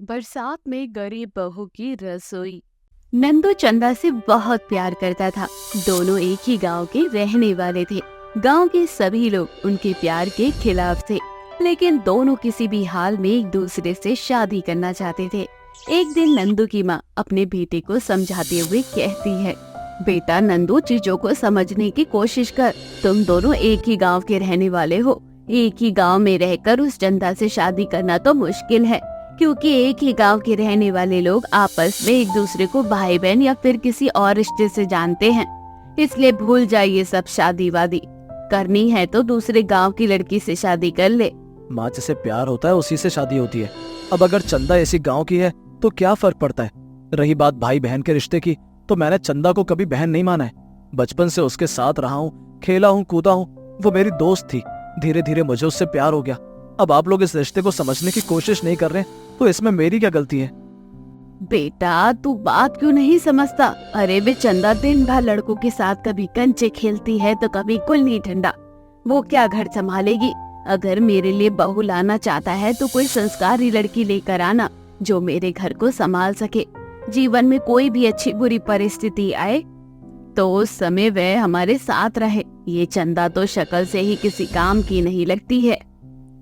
बरसात में गरीब बहू की रसोई। नंदू चंदा से बहुत प्यार करता था। दोनों एक ही गांव के रहने वाले थे। गांव के सभी लोग उनके प्यार के खिलाफ थे, लेकिन दोनों किसी भी हाल में एक दूसरे से शादी करना चाहते थे। एक दिन नंदू की माँ अपने बेटे को समझाते हुए कहती है, बेटा नंदू, चीजों को समझने की कोशिश कर। तुम दोनों एक ही गांव के रहने वाले हो। एक ही गांव में रहकर उस चंदा से शादी करना तो मुश्किल है, क्योंकि एक ही गांव के रहने वाले लोग आपस में एक दूसरे को भाई बहन या फिर किसी और रिश्ते से जानते हैं। इसलिए भूल जाइए सब शादी वादी। करनी है तो दूसरे गांव की लड़की से शादी कर ले। माँ जिसे प्यार होता है उसी से शादी होती है। अब अगर चंदा ऐसी गांव की है तो क्या फर्क पड़ता है। रही बात भाई बहन के रिश्ते की, तो मैंने चंदा को कभी बहन नहीं माना है। बचपन से उसके साथ रहा हूँ, खेला हूँ, कूदा हूँ। वो मेरी दोस्त थी। धीरे धीरे मुझे उससे प्यार हो गया। अब आप लोग इस रिश्ते को समझने की कोशिश नहीं कर रहे, तो इसमें मेरी क्या गलती है। बेटा तू बात क्यों नहीं समझता? अरे वे चंदा दिन भर लड़कों के साथ कभी कंचे खेलती है तो कभी कुल्ली ठंडा। वो क्या घर संभालेगी? अगर मेरे लिए बहू लाना चाहता है तो कोई संस्कारी लड़की लेकर आना, जो मेरे घर को संभाल सके। जीवन में कोई भी अच्छी बुरी परिस्थिति आए तो उस समय वह हमारे साथ रहे। ये चंदा तो शक्ल से ही किसी काम की नहीं लगती है।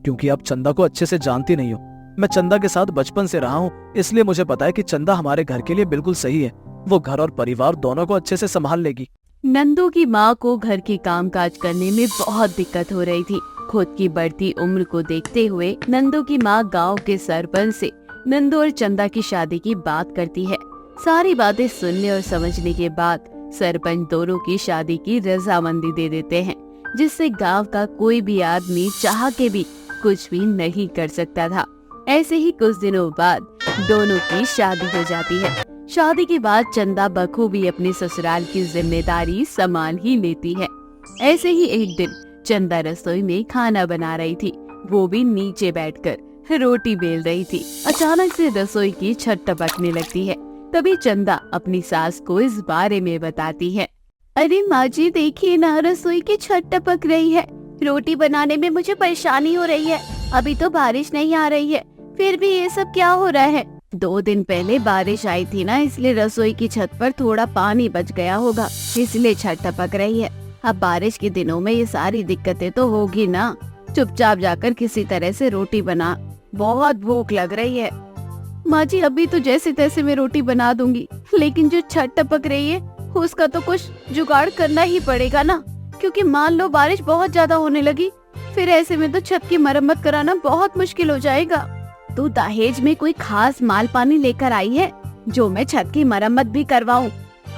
क्योंकि आप चंदा को अच्छे से जानती नहीं हो। मैं चंदा के साथ बचपन से रहा हूँ, इसलिए मुझे पता है कि चंदा हमारे घर के लिए बिल्कुल सही है। वो घर और परिवार दोनों को अच्छे से संभाल लेगी। नंदू की माँ को घर के कामकाज करने में बहुत दिक्कत हो रही थी। खुद की बढ़ती उम्र को देखते हुए नंदू की माँ गांव के सरपंच से नंदू और चंदा की शादी की बात करती है। सारी बातें सुनने और समझने के बाद सरपंच दोनों की शादी की रजामंदी दे देते हैं, जिससे गांव का कोई भी आदमी चाह के भी कुछ भी नहीं कर सकता था। ऐसे ही कुछ दिनों बाद दोनों की शादी हो जाती है। शादी के बाद चंदा बखूबी अपने ससुराल की जिम्मेदारी संभाल ही लेती है। ऐसे ही एक दिन चंदा रसोई में खाना बना रही थी, वो भी नीचे बैठकर रोटी बेल रही थी। अचानक से रसोई की छत टपकने लगती है। तभी चंदा अपनी सास को इस बारे में बताती है। अरे माँ जी देखिए ना, रसोई की छत टपक रही है। रोटी बनाने में मुझे परेशानी हो रही है। अभी तो बारिश नहीं आ रही है, फिर भी ये सब क्या हो रहा है? 2 दिन पहले बारिश आई थी ना, इसलिए रसोई की छत पर थोड़ा पानी बच गया होगा, इसलिए छत टपक रही है। अब बारिश के दिनों में ये सारी दिक्कतें तो होगी ना। चुपचाप जाकर किसी तरह से रोटी बना, बहुत भूख लग रही है। माँ जी अभी तो जैसे तैसे मैं रोटी बना दूंगी, लेकिन जो छत टपक रही है उसका तो कुछ जुगाड़ करना ही पड़ेगा ना, क्योंकि मान लो बारिश बहुत ज्यादा होने लगी, फिर ऐसे में तो छत की मरम्मत कराना बहुत मुश्किल हो जाएगा। तू दहेज में कोई खास माल पानी लेकर आई है जो मैं छत की मरम्मत भी करवाऊं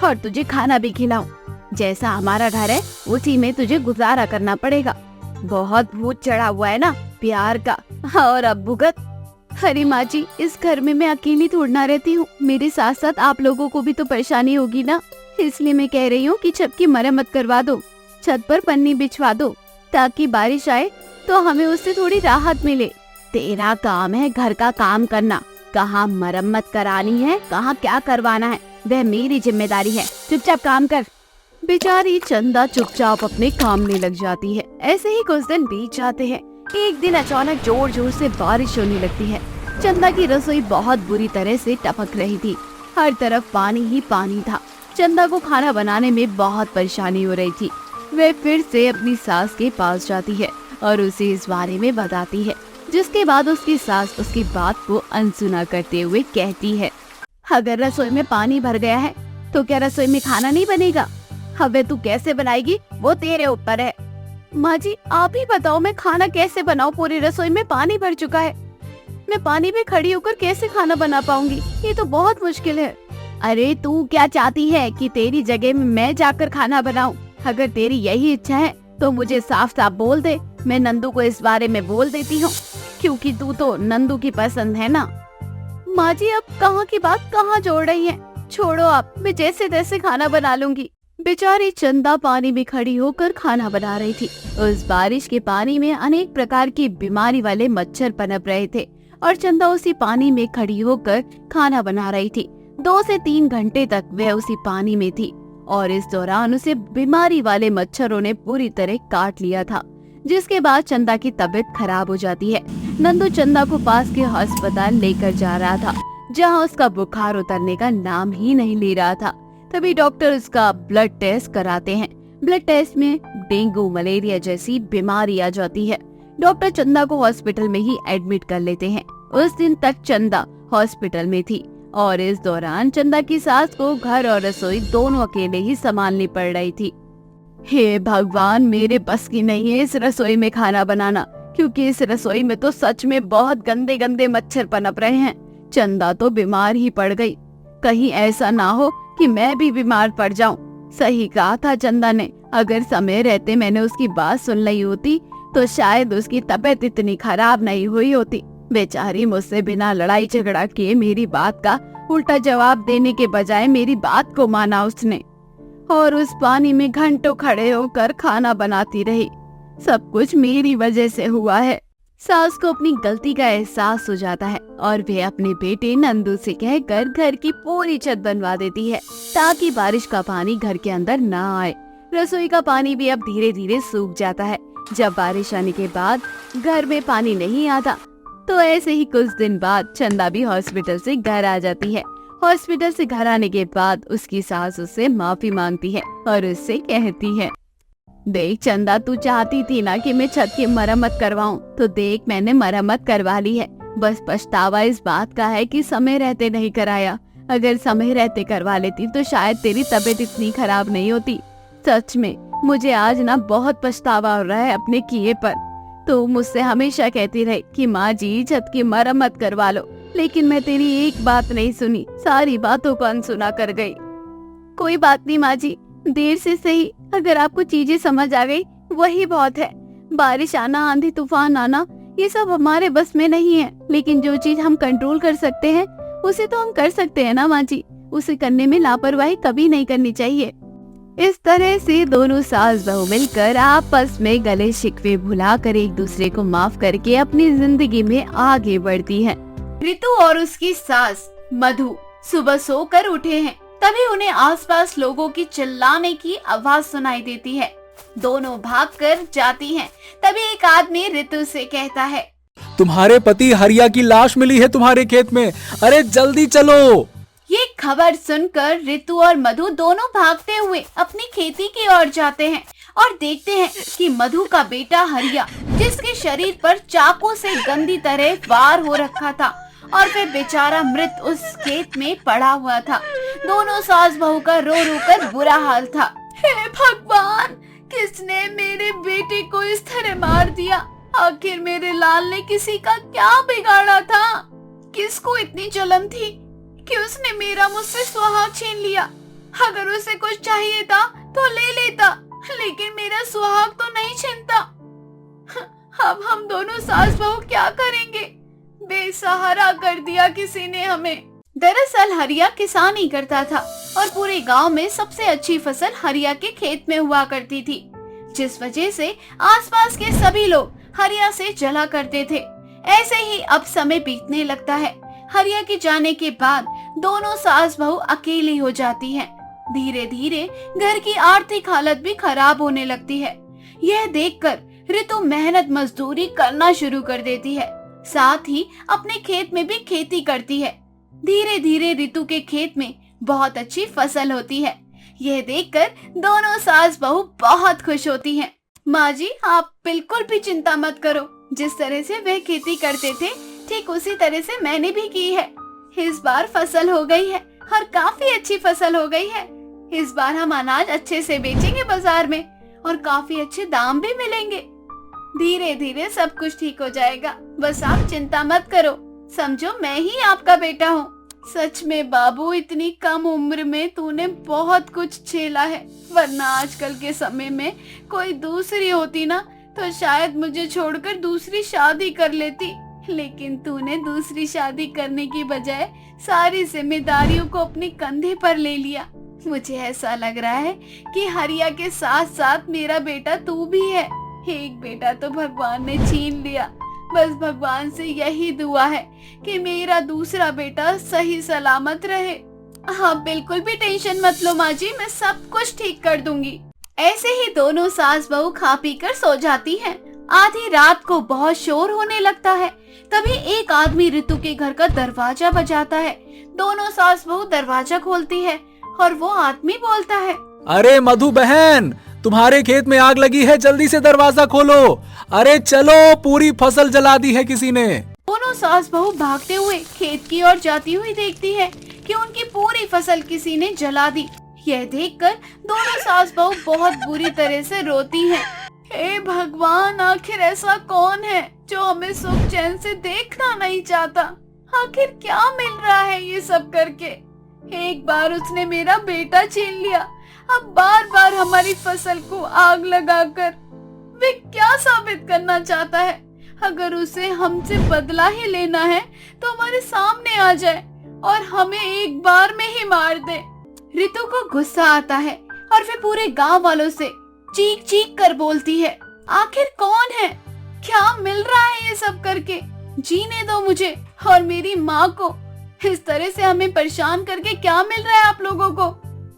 और तुझे खाना भी खिलाऊं? जैसा हमारा घर है उसी में तुझे गुजारा करना पड़ेगा। बहुत भूत चढ़ा हुआ है ना प्यार का। और अब भुगत। अरे माँ जी, इस घर में मैं अकेली थोड़ी ना रहती हूँ, मेरे साथ साथ आप लोगों को भी तो परेशानी होगी ना। इसलिए मैं कह रही हूँ कि छत की मरम्मत करवा दो, छत पर पन्नी बिछवा दो, ताकि बारिश आए तो हमें उससे थोड़ी राहत मिले। तेरा काम है घर का काम करना, कहाँ मरम्मत करानी है, कहाँ क्या करवाना है, वह मेरी जिम्मेदारी है। चुपचाप काम कर। बेचारी चंदा चुपचाप अपने काम में लग जाती है। ऐसे ही कुछ दिन बीत जाते हैं। एक दिन अचानक जोर जोर से बारिश होने लगती है। चंदा की रसोई बहुत बुरी तरह से टपक रही थी, हर तरफ पानी ही पानी था। चंदा को खाना बनाने में बहुत परेशानी हो रही थी। वह फिर से अपनी सास के पास जाती है और उसे इस बारे में बताती है, जिसके बाद उसकी सास उसकी बात को अनसुना करते हुए कहती है, अगर रसोई में पानी भर गया है तो क्या रसोई में खाना नहीं बनेगा? अब तू कैसे बनाएगी वो तेरे ऊपर है। माँ जी आप ही बताओ, मैं खाना कैसे बनाऊं? पूरी रसोई में पानी भर चुका है, मैं पानी में खड़ी होकर कैसे खाना बना पाऊंगी? ये तो बहुत मुश्किल है। अरे तू क्या चाहती है कि तेरी जगह में मैं जाकर खाना बनाऊं? अगर तेरी यही इच्छा है तो मुझे साफ साफ बोल दे, मैं नंदू को इस बारे में बोल देती हूँ, क्योंकि तू तो नंदू की पसंद है ना। माँ जी अब कहाँ की बात कहाँ जोड़ रही है? छोड़ो आप, मैं जैसे तैसे खाना बना लूंगी। बेचारी चंदा पानी में खड़ी होकर खाना बना रही थी। उस बारिश के पानी में अनेक प्रकार की बीमारी वाले मच्छर पनप रहे थे और चंदा उसी पानी में खड़ी होकर खाना बना रही थी। 2 से 3 घंटे तक वह उसी पानी में थी और इस दौरान उसे बीमारी वाले मच्छरों ने पूरी तरह काट लिया था। जिसके बाद चंदा की तबीयत खराब हो जाती है। नंदू चंदा को पास के अस्पताल लेकर जा रहा था, जहां उसका बुखार उतरने का नाम ही नहीं ले रहा था। तभी डॉक्टर उसका ब्लड टेस्ट कराते हैं। ब्लड टेस्ट में डेंगू मलेरिया जैसी बीमारी आ जाती है। डॉक्टर चंदा को हॉस्पिटल में ही एडमिट कर लेते हैं। उस दिन तक चंदा हॉस्पिटल में थी और इस दौरान चंदा की सास को घर और रसोई दोनों अकेले ही संभालनी पड़ रही थी। हे भगवान, मेरे बस की नहीं है इस रसोई में खाना बनाना, क्योंकि इस रसोई में तो सच में बहुत गंदे गंदे मच्छर पनप रहे हैं। चंदा तो बीमार ही पड़ गई, कहीं ऐसा ना हो कि मैं भी बीमार पड़ जाऊं। सही कहा था चंदा ने, अगर समय रहते मैंने उसकी बात सुन ली होती तो शायद उसकी तबीयत इतनी खराब नहीं हुई होती। बेचारी मुझसे बिना लड़ाई झगड़ा किए मेरी बात का उल्टा जवाब देने के बजाय मेरी बात को माना उसने, और उस पानी में घंटों खड़े होकर खाना बनाती रही। सब कुछ मेरी वजह से हुआ है। सास को अपनी गलती का एहसास हो जाता है और वे अपने बेटे नंदू से कहकर घर की पूरी छत बनवा देती है, ताकि बारिश का पानी घर के अंदर ना आए। रसोई का पानी भी अब धीरे धीरे सूख जाता है। जब बारिश आने के बाद घर में पानी नहीं आता, तो ऐसे ही कुछ दिन बाद चंदा भी हॉस्पिटल से घर आ जाती है। हॉस्पिटल से घर आने के बाद उसकी सास उससे माफी मांगती है और उससे कहती है, देख चंदा, तू चाहती थी ना कि मैं छत की मरम्मत करवाऊं, तो देख मैंने मरम्मत करवा ली है। बस पछतावा इस बात का है कि समय रहते नहीं कराया। अगर समय रहते करवा लेती तो शायद तेरी तबीयत इतनी खराब नहीं होती। सच में मुझे आज ना बहुत पछतावा हो रहा है अपने किए पर। तो मुझसे हमेशा कहती रही कि माँ जी छत की मरम्मत करवा लो, लेकिन मैं तेरी एक बात नहीं सुनी, सारी बातों को अनसुना कर गई। कोई बात नहीं माँ जी, देर से सही अगर आपको चीजें समझ आ गई वही बहुत है। बारिश आना, आंधी तूफान आना, ये सब हमारे बस में नहीं है, लेकिन जो चीज हम कंट्रोल कर सकते हैं उसे तो हम कर सकते हैं ना माँ जी। उसे करने में लापरवाही कभी नहीं करनी चाहिए। इस तरह से दोनों सास बहू मिलकर आपस में गले शिकवे भुलाकर एक दूसरे को माफ करके अपनी जिंदगी में आगे बढ़ती है। ऋतु और उसकी सास मधु सुबह सोकर उठे हैं, तभी उन्हें आसपास लोगों की चिल्लाने की आवाज सुनाई देती है। दोनों भागकर जाती हैं। तभी एक आदमी ऋतु से कहता है, तुम्हारे पति हरिया की लाश मिली है तुम्हारे खेत में, अरे जल्दी चलो। ये खबर सुनकर ऋतु और मधु दोनों भागते हुए अपनी खेती की ओर जाते हैं और देखते हैं कि मधु का बेटा हरिया, जिसके शरीर पर चाकू से गंदी तरह वार हो रखा था और फिर बेचारा मृत उस खेत में पड़ा हुआ था। दोनों सास बहू का रो रो कर बुरा हाल था। हे भगवान, किसने मेरे बेटे को इस तरह मार दिया? आखिर मेरे लाल ने किसी का क्या बिगाड़ा था? किसको इतनी जलन थी कि उसने मेरा मुझसे सुहाग छीन लिया? अगर उसे कुछ चाहिए था तो ले लेता, लेकिन मेरा सुहाग तो नहीं छीनता। अब हम दोनों सास बहू क्या करेंगे? बेसहारा कर दिया किसी ने हमें। दरअसल हरिया किसानी करता था और पूरे गांव में सबसे अच्छी फसल हरिया के खेत में हुआ करती थी, जिस वजह से आसपास के सभी लोग हरिया से जला करते थे। ऐसे ही अब समय बीतने लगता है। हरिया के जाने के बाद दोनों सास बहू अकेली हो जाती हैं। धीरे धीरे घर की आर्थिक हालत भी खराब होने लगती है। यह देखकर ऋतु मेहनत मजदूरी करना शुरू कर देती है, साथ ही अपने खेत में भी खेती करती है। धीरे धीरे ऋतु के खेत में बहुत अच्छी फसल होती है। यह देखकर दोनों सास बहू बहुत खुश होती हैं। माँ जी, आप बिल्कुल भी चिंता मत करो, जिस तरह से वह खेती करते थे ठीक उसी तरह से मैंने भी की है। इस बार फसल हो गई है और काफी अच्छी फसल हो गई है। इस बार हम अनाज अच्छे से बेचेंगे बाजार में और काफी अच्छे दाम भी मिलेंगे। धीरे धीरे सब कुछ ठीक हो जाएगा, बस आप चिंता मत करो। समझो मैं ही आपका बेटा हूँ। सच में बाबू, इतनी कम उम्र में तूने बहुत कुछ झेला है, वरना आजकल के समय में कोई दूसरी होती ना तो शायद मुझे छोड़कर दूसरी शादी कर लेती, लेकिन तूने दूसरी शादी करने की बजाय सारी जिम्मेदारियों को अपने कंधे पर ले लिया। मुझे ऐसा लग रहा है कि हरिया के साथ साथ मेरा बेटा तू भी है। एक बेटा तो भगवान ने छीन लिया, बस भगवान से यही दुआ है कि मेरा दूसरा बेटा सही सलामत रहे। हाँ, बिल्कुल भी टेंशन मत लो माँ जी, मैं सब कुछ ठीक कर दूंगी। ऐसे ही दोनों सास बहू खा पी कर सो जाती हैं आधी रात को बहुत शोर होने लगता है। तभी एक आदमी रितु के घर का दरवाजा बजाता है। दोनों सास बहू दरवाजा खोलती है और वो आदमी बोलता है, अरे मधु बहन, तुम्हारे खेत में आग लगी है, जल्दी से दरवाजा खोलो। अरे चलो, पूरी फसल जला दी है किसी ने। दोनों सास बहू भागते हुए खेत की ओर जाती हुई देखती है कि उनकी पूरी फसल किसी ने जला दी। यह देखकर दोनों सास बहू बहुत बुरी तरह से रोती हैं। हे भगवान, आखिर ऐसा कौन है जो हमें सुख चैन से देखना नहीं चाहता? आखिर क्या मिल रहा है ये सब करके? एक बार उसने मेरा बेटा छीन लिया, अब बार बार हमारी फसल को आग लगाकर वे क्या साबित करना चाहता है? अगर उसे हमसे बदला ही लेना है तो हमारे सामने आ जाए और हमें एक बार में ही मार दे। रितु को गुस्सा आता है और वे पूरे गांव वालों से चीख चीख कर बोलती है, आखिर कौन है? क्या मिल रहा है ये सब करके? जीने दो मुझे और मेरी माँ को। इस तरह से हमें परेशान करके क्या मिल रहा है आप लोगों को?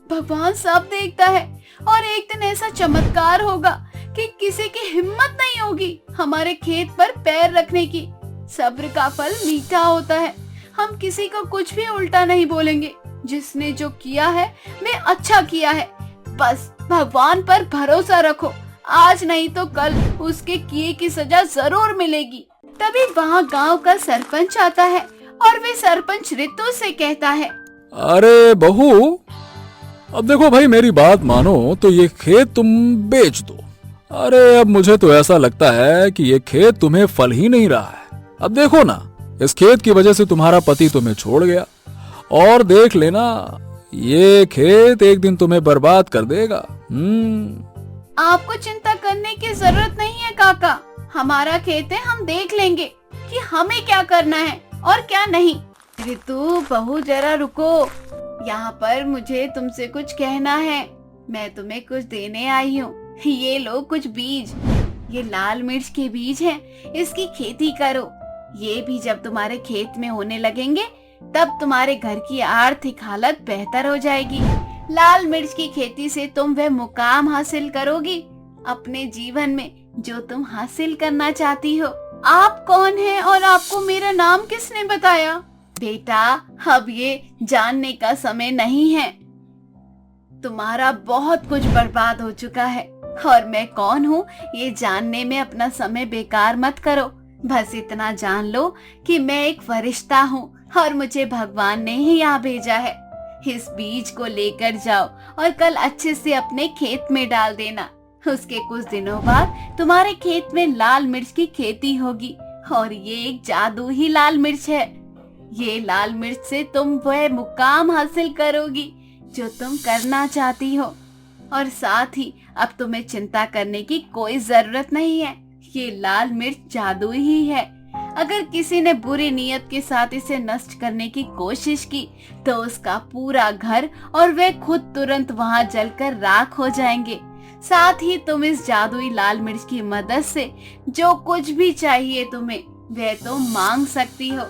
भगवान सब देखता है और एक दिन ऐसा चमत्कार होगा कि किसी की हिम्मत नहीं होगी हमारे खेत पर पैर रखने की। सब्र का फल मीठा होता है। हम किसी को कुछ भी उल्टा नहीं बोलेंगे। जिसने जो किया है वे अच्छा किया है। बस भगवान पर भरोसा रखो, आज नहीं तो कल उसके किए की सजा जरूर मिलेगी। तभी वहाँ गांव का सरपंच आता है और वे सरपंच रितु से कहता है, अरे बहू, अब देखो भाई, मेरी बात मानो तो ये खेत तुम बेच दो। अरे अब मुझे तो ऐसा लगता है कि ये खेत तुम्हें फल ही नहीं रहा है। अब देखो ना, इस खेत की वजह से तुम्हारा पति तुम्हें छोड़ गया, और देख लेना ये खेत एक दिन तुम्हें बर्बाद कर देगा। आपको चिंता करने की जरूरत नहीं है काका, हमारा खेत है, हम देख लेंगे कि हमें क्या करना है और क्या नहीं। रितु बहू जरा रुको, यहाँ पर मुझे तुमसे कुछ कहना है। मैं तुम्हें कुछ देने आई हूँ। ये लो कुछ बीज, ये लाल मिर्च के बीज हैं, इसकी खेती करो। ये भी जब तुम्हारे खेत में होने लगेंगे तब तुम्हारे घर की आर्थिक हालत बेहतर हो जाएगी। लाल मिर्च की खेती से तुम वह मुकाम हासिल करोगी अपने जीवन में जो तुम हासिल करना चाहती हो। आप कौन हैं और आपको मेरा नाम किसने बताया? बेटा, अब ये जानने का समय नहीं है। तुम्हारा बहुत कुछ बर्बाद हो चुका है और मैं कौन हूँ ये जानने में अपना समय बेकार मत करो। बस इतना जान लो कि मैं एक फरिश्ता हूँ और मुझे भगवान ने ही यहाँ भेजा है। इस बीज को लेकर जाओ और कल अच्छे से अपने खेत में डाल देना। उसके कुछ दिनों बाद तुम्हारे खेत में लाल मिर्च की खेती होगी और ये एक जादुई लाल मिर्च है। ये लाल मिर्च से तुम वह मुकाम हासिल करोगी जो तुम करना चाहती हो, और साथ ही अब तुम्हें चिंता करने की कोई जरूरत नहीं है। ये लाल मिर्च जादुई ही है। अगर किसी ने बुरी नीयत के साथ इसे नष्ट करने की कोशिश की तो उसका पूरा घर और वह खुद तुरंत वहां जलकर राख हो जाएंगे। साथ ही तुम इस जादुई लाल मिर्च की मदद से जो कुछ भी चाहिए तुम्हें वह तुम मांग सकती हो।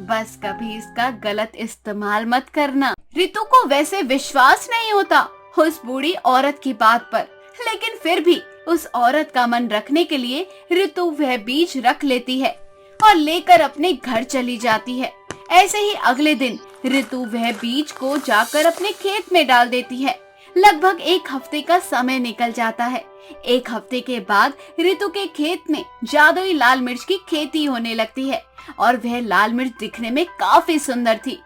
बस कभी इसका गलत इस्तेमाल मत करना। रितु को वैसे विश्वास नहीं होता उस बूढ़ी औरत की बात पर, लेकिन फिर भी उस औरत का मन रखने के लिए रितु वह बीज रख लेती है और लेकर अपने घर चली जाती है। ऐसे ही अगले दिन रितु वह बीज को जाकर अपने खेत में डाल देती है। लगभग एक हफ्ते का समय निकल जाता है। एक हफ्ते के बाद रितु के खेत में जादुई लाल मिर्च की खेती होने लगती है और वह लाल मिर्च दिखने में काफी सुंदर थी।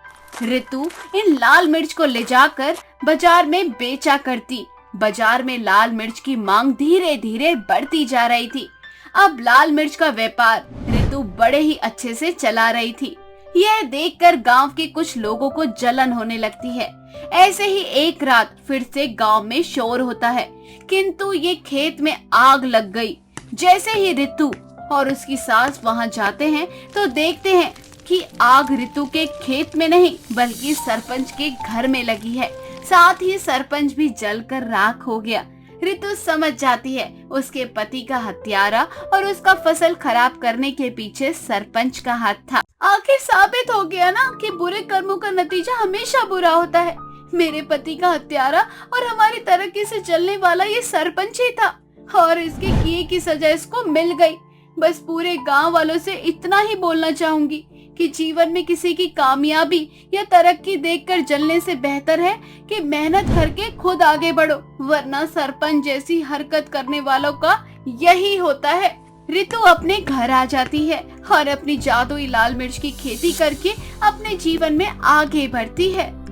रितु इन लाल मिर्च को ले जाकर बाजार में बेचा करती। बाजार में लाल मिर्च की मांग धीरे धीरे बढ़ती जा रही थी। अब लाल मिर्च का व्यापार रितु बड़े ही अच्छे से चला रही थी। यह देखकर गांव के कुछ लोगों को जलन होने लगती है। ऐसे ही एक रात फिर से गांव में शोर होता है, किंतु ये खेत में आग लग गई। जैसे ही रितु और उसकी सास वहां जाते हैं तो देखते हैं कि आग रितु के खेत में नहीं बल्कि सरपंच के घर में लगी है। साथ ही सरपंच भी जलकर राख हो गया। रितु समझ जाती है उसके पति का हत्यारा और उसका फसल खराब करने के पीछे सरपंच का हाथ था। आखिर साबित हो गया ना कि बुरे कर्मों का नतीजा हमेशा बुरा होता है। मेरे पति का हत्यारा और हमारी तरक्की से जलने वाला ये सरपंच ही था। और इसके किए की सजा इसको मिल गई। बस पूरे गांव वालों से इतना ही बोलना चाहूंगी कि जीवन में किसी की कामयाबी या तरक्की देखकर जलने से बेहतर है कि मेहनत करके खुद आगे बढ़ो, वरना सरपंच जैसी हरकत करने वालों का यही होता है। रितु अपने घर आ जाती है और अपनी जादुई लाल मिर्च की खेती करके अपने जीवन में आगे बढ़ती है।